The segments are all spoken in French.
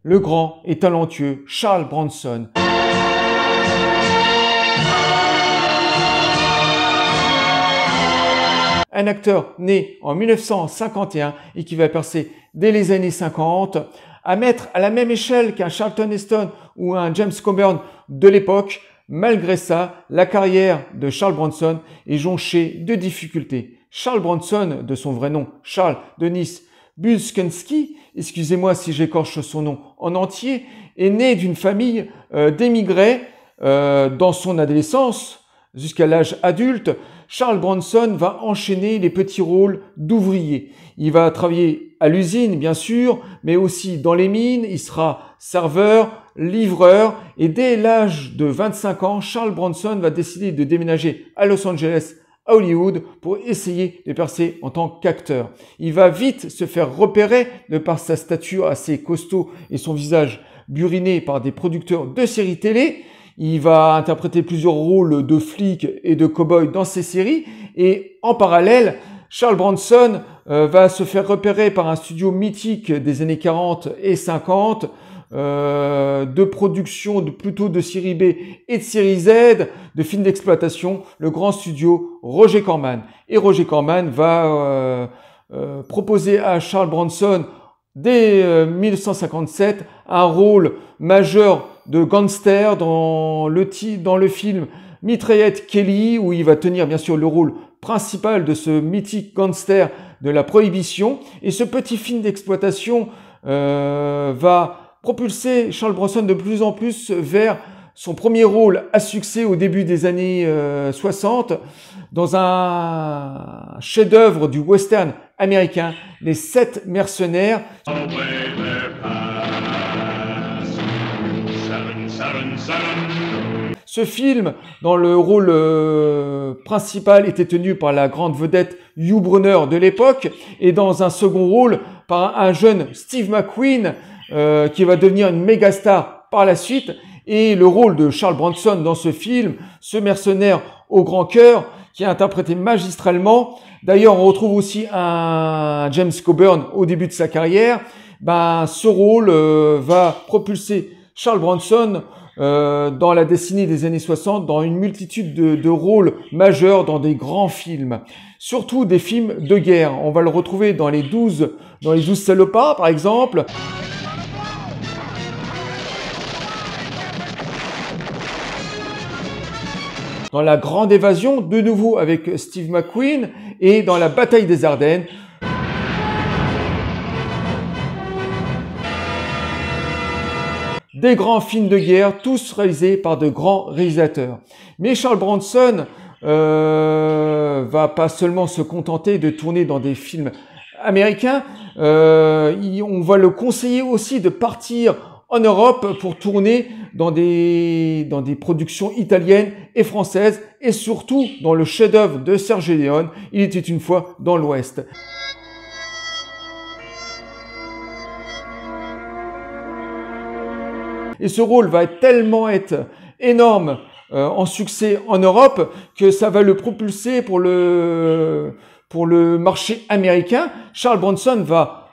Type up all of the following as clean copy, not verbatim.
le grand et talentueux Charles Bronson. Un acteur né en 1951 et qui va percer dès les années 50, à mettre à la même échelle qu'un Charlton Heston ou un James Coburn de l'époque. Malgré ça, la carrière de Charles Bronson est jonchée de difficultés. Charles Bronson, de son vrai nom Charles Denis Buskenski, excusez-moi si j'écorche son nom en entier, est né d'une famille d'émigrés dans son adolescence jusqu'à l'âge adulte. Charles Bronson va enchaîner les petits rôles d'ouvrier. Il va travailler à l'usine, bien sûr, mais aussi dans les mines. Il sera serveur, livreur. Et dès l'âge de 25 ans, Charles Bronson va décider de déménager à Los Angeles, à Hollywood, pour essayer de percer en tant qu'acteur. Il va vite se faire repérer de par sa stature assez costaud et son visage buriné par des producteurs de séries télé. Il va interpréter plusieurs rôles de flic et de cow-boy dans ces séries. Et en parallèle, Charles Bronson va se faire repérer par un studio mythique des années 40 et 50, de production plutôt de série B et de série Z, de films d'exploitation, le grand studio Roger Corman. Et Roger Corman va proposer à Charles Bronson dès 1957 un rôle majeur de gangster dans le film Mitraillette Kelly, où il va tenir bien sûr le rôle principal de ce mythique gangster de la Prohibition. Et ce petit film d'exploitation va propulser Charles Bronson de plus en plus vers son premier rôle à succès au début des années 60 dans un chef-d'œuvre du western américain, Les 7 mercenaires. Ce film, dans le rôle principal, était tenu par la grande vedette Hugh Brunner de l'époque, et dans un second rôle par un jeune Steve McQueen qui va devenir une méga star par la suite. Et le rôle de Charles Bronson dans ce film, ce mercenaire au grand cœur, qui est interprété magistralement. D'ailleurs, on retrouve aussi un James Coburn au début de sa carrière. Ce rôle va propulser Charles Bronson dans la décennie des années 60 dans une multitude de rôles majeurs dans des grands films. Surtout des films de guerre. On va le retrouver dans les 12 salopards, par exemple. Dans La Grande Évasion, de nouveau avec Steve McQueen, et dans La Bataille des Ardennes. Des grands films de guerre, tous réalisés par de grands réalisateurs. Mais Charles Bronson va pas seulement se contenter de tourner dans des films américains, on va le conseiller aussi de partir en Europe pour tourner dans des productions italiennes et françaises, et surtout dans le chef-d'œuvre de Serge Leone, Il était une fois dans l'Ouest. Et ce rôle va tellement être énorme en succès en Europe que ça va le propulser pour le marché américain. Charles Bronson va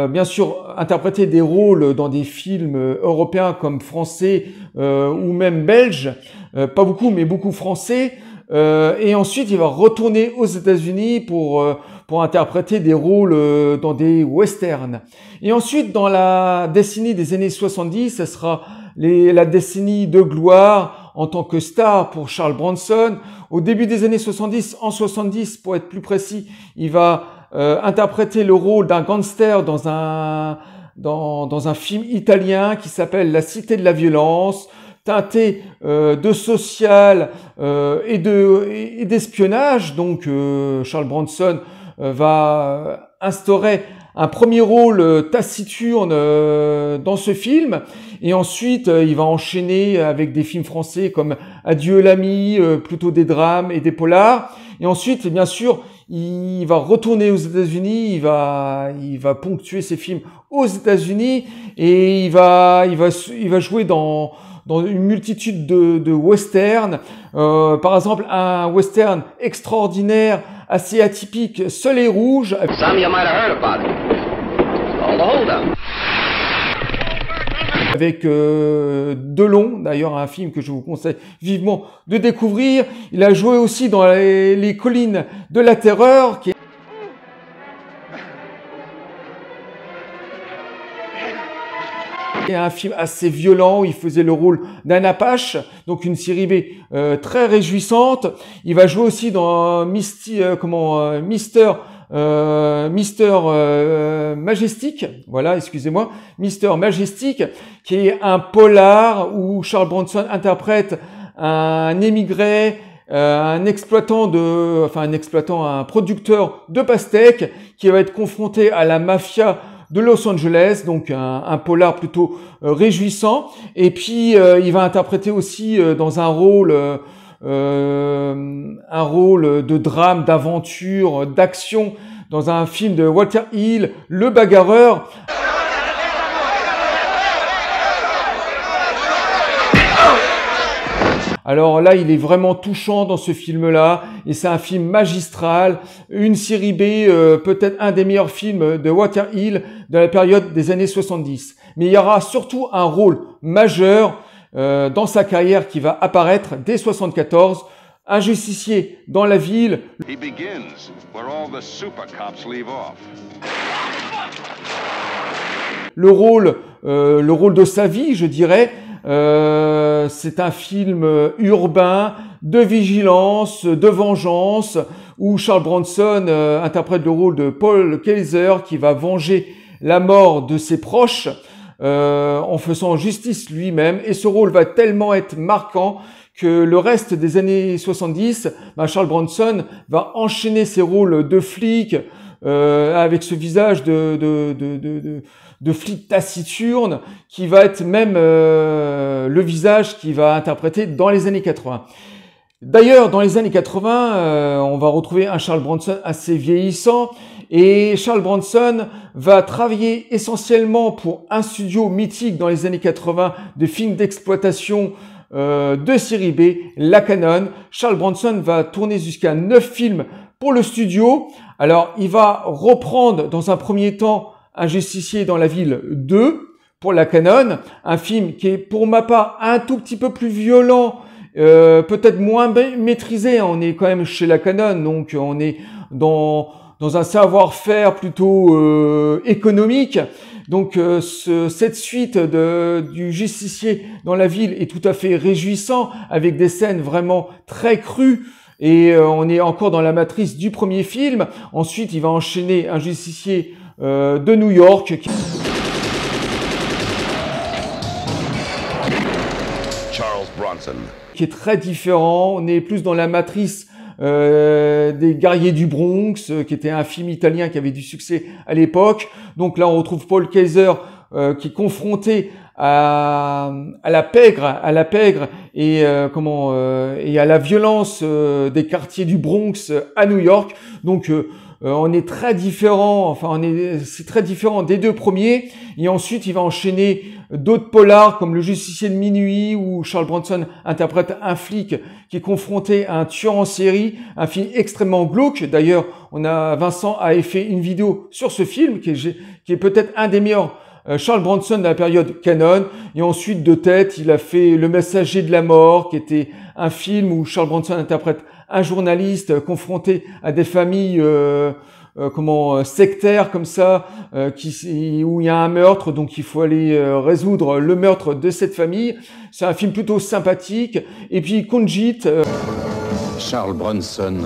bien sûr interpréter des rôles dans des films européens comme français ou même belges, pas beaucoup mais beaucoup français, et ensuite il va retourner aux États-Unis pour interpréter des rôles dans des westerns. Et ensuite, dans la décennie des années 70, ça sera la décennie de gloire en tant que star pour Charles Bronson. Au début des années 70, en 70 pour être plus précis, il va interpréter le rôle d'un gangster dans un film italien qui s'appelle La Cité de la Violence, teinté de social et d'espionnage. Donc Charles Bronson va instaurer un premier rôle taciturne dans ce film, et ensuite il va enchaîner avec des films français comme Adieu l'ami, plutôt des drames et des polars. Et ensuite, bien sûr, il va retourner aux États-Unis, il va ponctuer ses films aux États-Unis, et il va jouer dans une multitude de westerns. Par exemple, un western extraordinaire, assez atypique, Soleil rouge. Some you might have heard about it. It's called The Hold Up. avec Delon, d'ailleurs un film que je vous conseille vivement de découvrir. Il a joué aussi dans les collines de la terreur, qui est un film assez violent où il faisait le rôle d'un Apache, donc une série B très réjouissante. Il va jouer aussi dans Mister Majestic, voilà, excusez-moi, Mister Majestic, qui est un polar où Charles Bronson interprète un émigré, un producteur de pastèques qui va être confronté à la mafia de Los Angeles, donc un polar plutôt réjouissant. Et puis il va interpréter aussi dans un rôle de drame, d'aventure, d'action dans un film de Walter Hill, Le Bagarreur. Alors là, il est vraiment touchant dans ce film-là, et c'est un film magistral, une série B, peut-être un des meilleurs films de Walter Hill de la période des années 70. Mais il y aura surtout un rôle majeur dans sa carrière qui va apparaître dès 74, un justicier dans la ville. Le rôle de sa vie, je dirais. C'est un film urbain, de vigilance, de vengeance, où Charles Bronson interprète le rôle de Paul Kaiser qui va venger la mort de ses proches en faisant justice lui-même. Et ce rôle va tellement être marquant que le reste des années 70, Charles Bronson va enchaîner ses rôles de flic avec ce visage de flic taciturne qui va être même le visage qu'il va interpréter dans les années 80. D'ailleurs, dans les années 80, on va retrouver un Charles Bronson assez vieillissant, et Charles Bronson va travailler essentiellement pour un studio mythique dans les années 80 de films d'exploitation de série B, la Cannon. Charles Bronson va tourner jusqu'à 9 films pour le studio. Alors, il va reprendre dans un premier temps Un justicier dans la ville 2 pour la Cannon, un film qui est pour ma part un tout petit peu plus violent, peut-être moins maîtrisé. On est quand même chez la Cannon, donc on est dans un savoir-faire plutôt économique. Donc cette suite du justicier dans la ville est tout à fait réjouissant, avec des scènes vraiment très crues. Et on est encore dans la matrice du premier film. Ensuite, il va enchaîner Un justicier de New York. Charles Bronson. Qui est très différent. On est plus dans la matrice des Guerriers du Bronx, qui était un film italien qui avait du succès à l'époque. Donc là, on retrouve Paul Kaiser qui est confronté à la pègre et à la violence des quartiers du Bronx à New York. Donc on est très différent, c'est très différent des deux premiers. Et ensuite, il va enchaîner d'autres polars comme Le Justicier de minuit, où Charles Bronson interprète un flic qui est confronté à un tueur en série, un film extrêmement glauque. D'ailleurs, Vincent a fait une vidéo sur ce film qui est peut-être un des meilleurs Charles Bronson de la période Cannon. Et ensuite, de tête, il a fait Le Messager de la mort, qui était un film où Charles Bronson interprète un journaliste confronté à des familles sectaires comme ça, où il y a un meurtre, donc il faut aller résoudre le meurtre de cette famille. C'est un film plutôt sympathique. Et puis Conjit. Charles Bronson,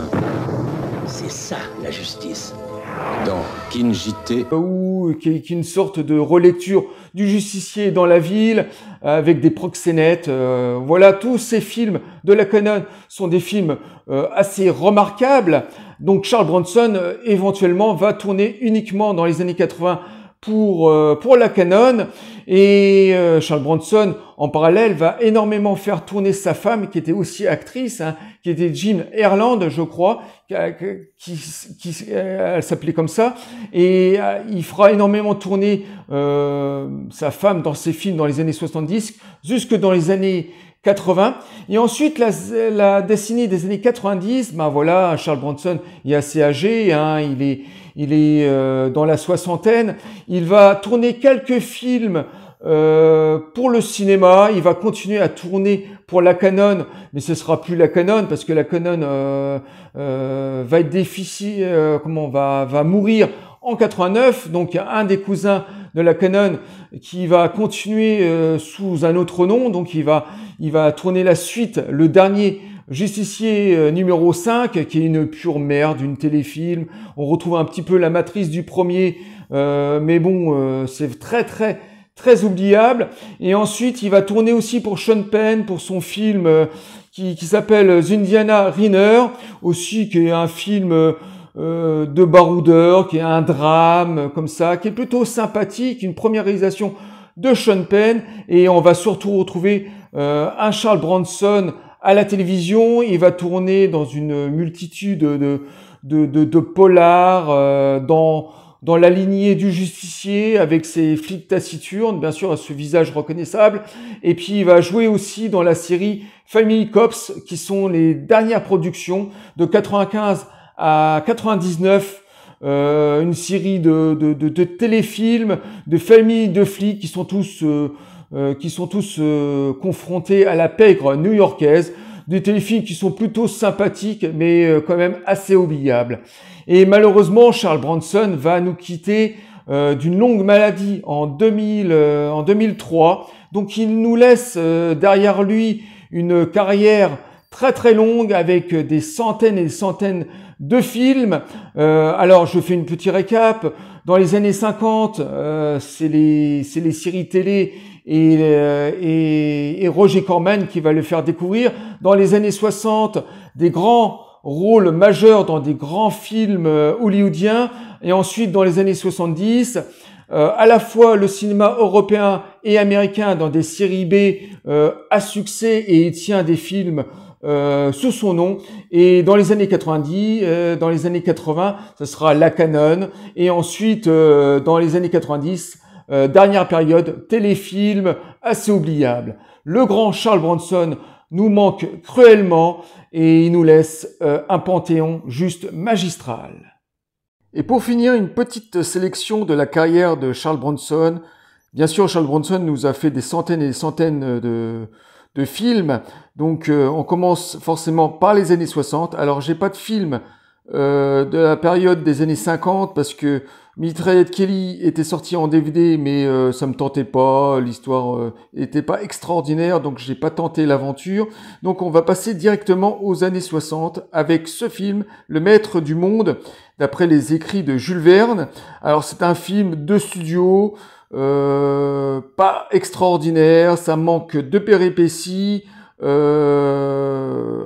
c'est ça la justice. Dans Kinjite, qui est une sorte de relecture du justicier dans la ville, avec des proxénètes. Voilà, tous ces films de la Cannon sont des films assez remarquables. Donc Charles Bronson, éventuellement, va tourner uniquement dans les années 80 pour la Cannon. Et Charles Bronson, en parallèle, va énormément faire tourner sa femme, qui était aussi actrice, qui était Jean Erland, je crois, elle s'appelait comme ça. Et il fera énormément tourner sa femme dans ses films dans les années 70, jusque dans les années 80. Et ensuite, la décennie des années 90, voilà, Charles Bronson est assez âgé, il est dans la soixantaine. Il va tourner quelques films Pour le cinéma, il va continuer à tourner pour la Canon, mais ce sera plus la Canon parce que la Canon va être va mourir en 89. Donc il y a un des cousins de la Canon qui va continuer sous un autre nom. Donc il va tourner la suite, le dernier Justicier numéro 5, qui est une pure merde, une téléfilm. On retrouve un petit peu la matrice du premier, mais bon, c'est très oubliable. Et ensuite, il va tourner aussi pour Sean Penn, pour son film qui s'appelle The Indiana Runner, aussi qui est un film de baroudeur, qui est un drame comme ça, qui est plutôt sympathique, une première réalisation de Sean Penn. Et on va surtout retrouver un Charles Bronson à la télévision. Il va tourner dans une multitude de polars dans la lignée du Justicier, avec ses flics taciturnes, bien sûr, à ce visage reconnaissable. Et puis, il va jouer aussi dans la série Family Cops, qui sont les dernières productions de 95 à 99, une série de téléfilms, de familles de flics qui sont tous confrontés à la pègre new-yorkaise, des téléfilms qui sont plutôt sympathiques, mais quand même assez oubliables. Et malheureusement, Charles Bronson va nous quitter d'une longue maladie en 2003. Donc il nous laisse derrière lui une carrière très longue avec des centaines et des centaines de films. Alors je fais une petite récap. Dans les années 50, c'est les séries télé et Roger Corman qui va le faire découvrir. Dans les années 60, des grands rôle majeur dans des grands films hollywoodiens, et ensuite dans les années 70, à la fois le cinéma européen et américain dans des séries B à succès, et il tient des films sous son nom. Et dans les années 90, dans les années 80, ce sera la Canon, et ensuite dans les années 90, dernière période, téléfilm assez oubliable. Le grand Charles Bronson nous manque cruellement et il nous laisse un panthéon juste magistral. Et pour finir, une petite sélection de la carrière de Charles Bronson. Bien sûr, Charles Bronson nous a fait des centaines et des centaines de films. Donc, on commence forcément par les années 60. Alors, j'ai pas de film de la période des années 50 parce que Mitraillette Kelly était sorti en DVD, mais ça me tentait pas, l'histoire était pas extraordinaire, donc j'ai pas tenté l'aventure. Donc on va passer directement aux années 60 avec ce film, Le Maître du Monde, d'après les écrits de Jules Verne. Alors c'est un film de studio, pas extraordinaire, ça manque de péripéties,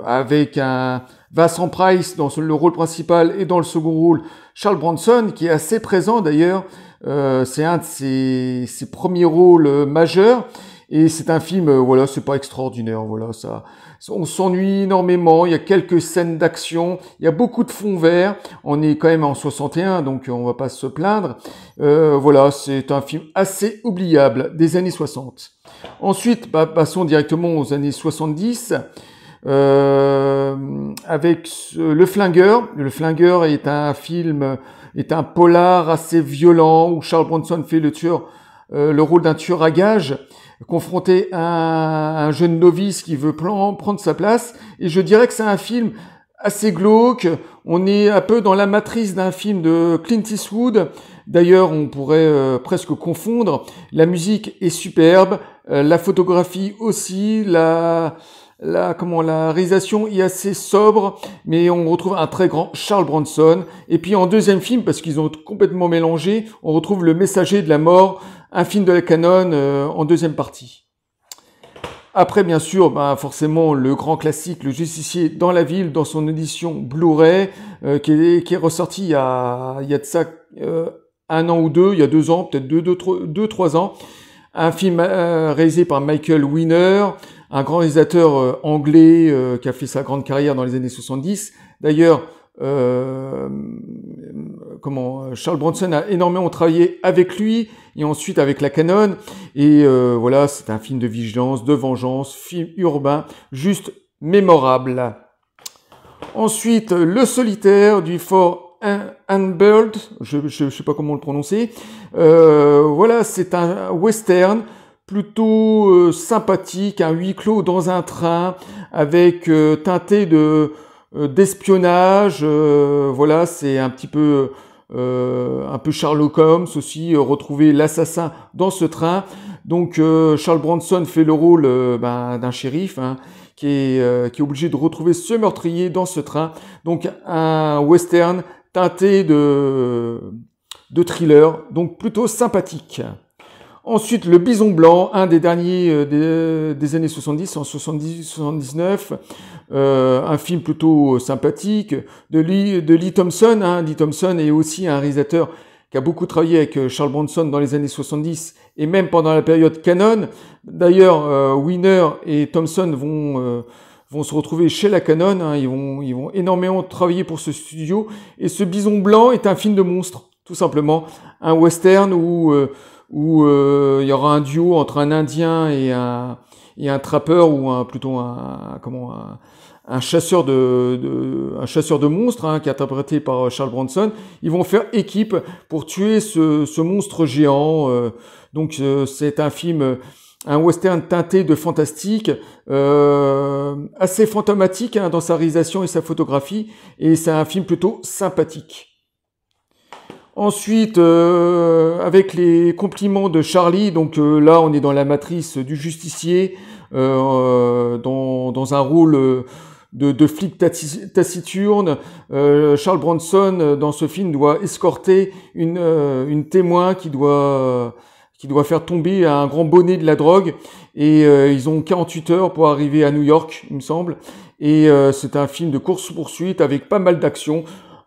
avec un Vincent Price dans le rôle principal et dans le second rôle Charles Bronson, qui est assez présent d'ailleurs. C'est un de ses premiers rôles majeurs, et c'est un film, voilà, c'est pas extraordinaire, voilà, ça, on s'ennuie énormément. Il y a quelques scènes d'action, il y a beaucoup de fond vert. On est quand même en 61, donc on va pas se plaindre. Voilà, c'est un film assez oubliable des années 60. Ensuite, passons directement aux années 70. Avec Le Flingueur. Le Flingueur est un film, est un polar assez violent où Charles Bronson fait le rôle d'un tueur à gages, confronté à un jeune novice qui veut prendre sa place. Et je dirais que c'est un film assez glauque. On est un peu dans la matrice d'un film de Clint Eastwood. D'ailleurs, on pourrait presque confondre. La musique est superbe, la photographie aussi, la réalisation est assez sobre, mais on retrouve un très grand Charles Bronson. Et puis en deuxième film, parce qu'ils ont complètement mélangé, on retrouve Le Messager de la Mort, un film de la Canon en deuxième partie. Après, bien sûr, forcément, le grand classique, Le Justicier dans la ville, dans son édition Blu-ray, qui est ressorti il y a de ça un an ou deux, il y a 2 ans, peut-être 2-3 ans. Un film réalisé par Michael Winner, un grand réalisateur anglais qui a fait sa grande carrière dans les années 70. D'ailleurs, Charles Bronson a énormément travaillé avec lui et ensuite avec la Canon. Et voilà, c'est un film de vigilance, de vengeance, film urbain, juste mémorable. Ensuite, Le Solitaire du Fort Bird, je sais pas comment le prononcer. Voilà, c'est un western plutôt sympathique, un huis clos dans un train avec teinté de d'espionnage. Voilà, c'est un petit peu un peu Sherlock Holmes aussi, retrouver l'assassin dans ce train. Donc Charles Bronson fait le rôle d'un shérif, hein, qui est obligé de retrouver ce meurtrier dans ce train. Donc un western teinté de thriller, donc plutôt sympathique. Ensuite, Le Bison Blanc, un des derniers des années 70, en 70-79, un film plutôt sympathique de Lee Thompson. Hein. Lee Thompson est aussi un réalisateur qui a beaucoup travaillé avec Charles Bronson dans les années 70 et même pendant la période Canon. D'ailleurs, Weiner et Thompson vont se retrouver chez la Canon. Hein. Ils vont énormément travailler pour ce studio. Et ce Bison Blanc est un film de monstre, tout simplement. Un western où il y aura un duo entre un Indien et un trappeur ou plutôt un chasseur de monstres, hein, qui est interprété par Charles Bronson. Ils vont faire équipe pour tuer ce monstre géant. Donc c'est un film, un western teinté de fantastique, assez fantomatique, hein, dans sa réalisation et sa photographie, et c'est un film plutôt sympathique. Ensuite, avec les compliments de Charlie, donc là on est dans la matrice du justicier, dans un rôle de flic taciturne. Charles Bronson dans ce film doit escorter une témoin qui doit faire tomber un grand bonnet de la drogue, et ils ont 48 heures pour arriver à New York, il me semble, et c'est un film de course-poursuite avec pas mal d'action.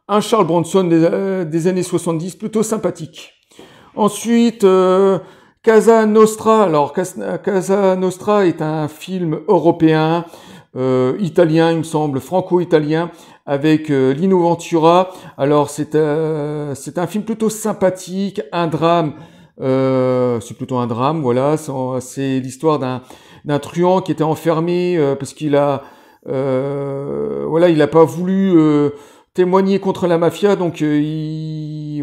Un Charles Bronson des années 70, plutôt sympathique. Ensuite, Casa Nostra. Alors, Casa Nostra est un film européen, italien, il me semble, franco-italien, avec Lino Ventura. Alors, c'est un film plutôt sympathique, un drame. C'est plutôt un drame, voilà. C'est l'histoire d'un truand qui était enfermé parce qu'il a, il a pas voulu témoigner contre la mafia, donc il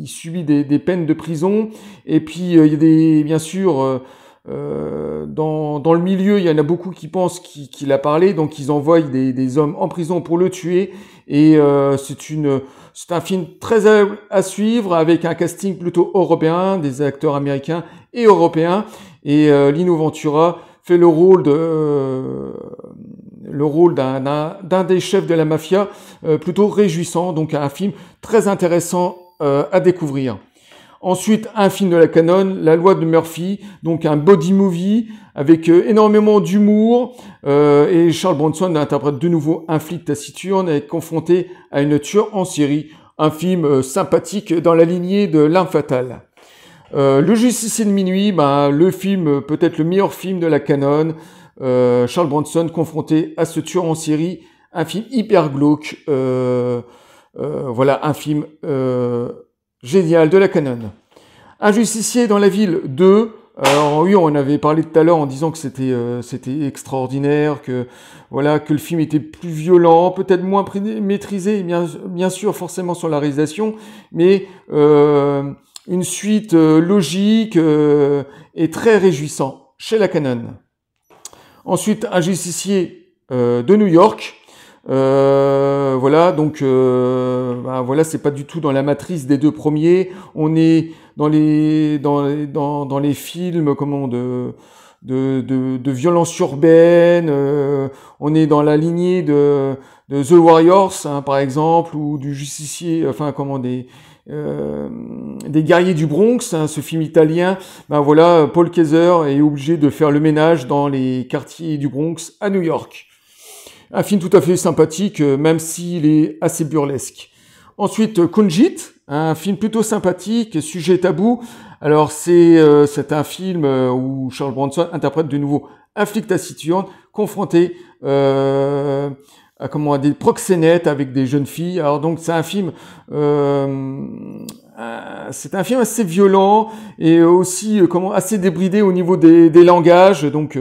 subit des peines de prison. Et puis il y a bien sûr dans le milieu, il y en a beaucoup qui pensent qu'il a parlé, donc ils envoient des hommes en prison pour le tuer. Et c'est un film très à suivre, avec un casting plutôt européen, des acteurs américains et européens. Et Lino Ventura fait le rôle d'un des chefs de la mafia, plutôt réjouissant. Donc un film très intéressant à découvrir. Ensuite, un film de la Canon, La Loi de Murphy, donc un body movie avec énormément d'humour, et Charles Bronson interprète de nouveau un flic taciturne et confronté à une tueur en série. Un film sympathique dans la lignée de L'Arme Fatale. Le Justicier de minuit, le film, peut-être le meilleur film de la Canon. Charles Bronson confronté à ce tueur en série, un film hyper glauque. Voilà, un film génial de la Canon. Un justicier dans la ville 2. Alors oui, on avait parlé tout à l'heure en disant que c'était extraordinaire, que le film était plus violent, peut-être moins maîtrisé, bien sûr forcément sur la réalisation, mais une suite logique et très réjouissant chez la Canon. Ensuite, un justicier de New York. C'est pas du tout dans la matrice des deux premiers. On est dans les films de violence urbaine. On est dans la lignée de The Warriors, hein, par exemple, ou du justicier, des guerriers du Bronx, hein, ce film italien. Paul Kaiser est obligé de faire le ménage dans les quartiers du Bronx à New York. Un film tout à fait sympathique, même s'il est assez burlesque. Ensuite, Conjit, un film plutôt sympathique, sujet tabou. Alors c'est un film où Charles Bronson interprète de nouveau un flic taciturne confronté à des proxénètes avec des jeunes filles. Alors donc c'est un film assez violent et aussi assez débridé au niveau des langages. Donc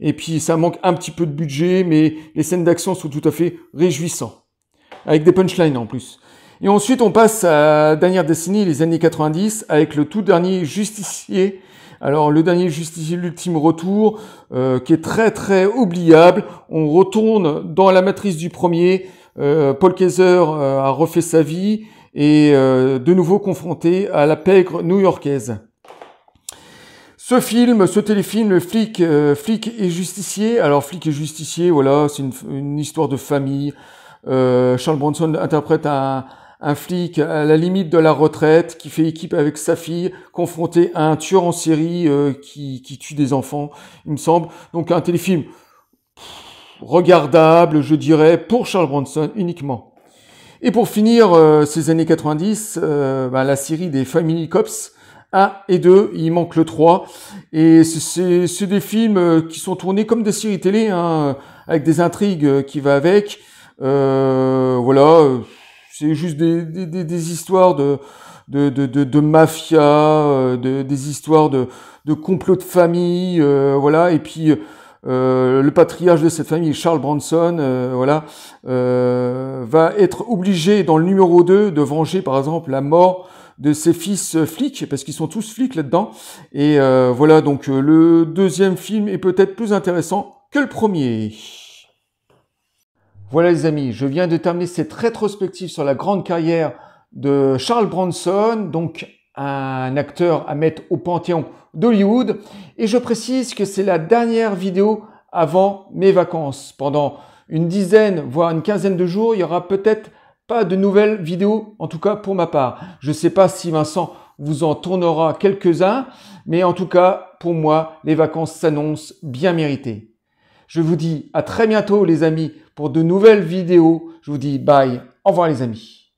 et puis ça manque un petit peu de budget, mais les scènes d'action sont tout à fait réjouissantes, avec des punchlines en plus. Et ensuite on passe à la dernière décennie, les années 90, avec le tout dernier justicier, Alors le dernier justicier, l'ultime retour, qui est très très oubliable. On retourne dans la matrice du premier. Paul Kaiser a refait sa vie et de nouveau confronté à la pègre new-yorkaise. Ce téléfilm, Flic et Justicier. Alors Flic et Justicier, voilà, c'est une histoire de famille. Charles Bronson interprète un flic à la limite de la retraite qui fait équipe avec sa fille, confronté à un tueur en série qui tue des enfants, il me semble. Donc un téléfilm regardable, je dirais, pour Charles Bronson uniquement. Et pour finir ces années 90, la série des Family Cops 1 et 2, il manque le 3. Et c'est des films qui sont tournés comme des séries télé, hein, avec des intrigues qui va avec. Voilà, c'est juste des histoires de mafia, des histoires de complot de famille, voilà. Et puis le patriarche de cette famille, Charles Bronson, voilà, va être obligé dans le numéro 2 de venger par exemple la mort de ses fils flics, parce qu'ils sont tous flics là-dedans. Et voilà, donc le deuxième film est peut-être plus intéressant que le premier. Voilà les amis, je viens de terminer cette rétrospective sur la grande carrière de Charles Bronson, donc un acteur à mettre au panthéon d'Hollywood. Et je précise que c'est la dernière vidéo avant mes vacances. Pendant une dizaine, voire une quinzaine de jours, il y aura peut-être pas de nouvelles vidéos, en tout cas pour ma part. Je ne sais pas si Vincent vous en tournera quelques-uns, mais en tout cas, pour moi, les vacances s'annoncent bien méritées. Je vous dis à très bientôt les amis pour de nouvelles vidéos. Je vous dis bye. Au revoir les amis.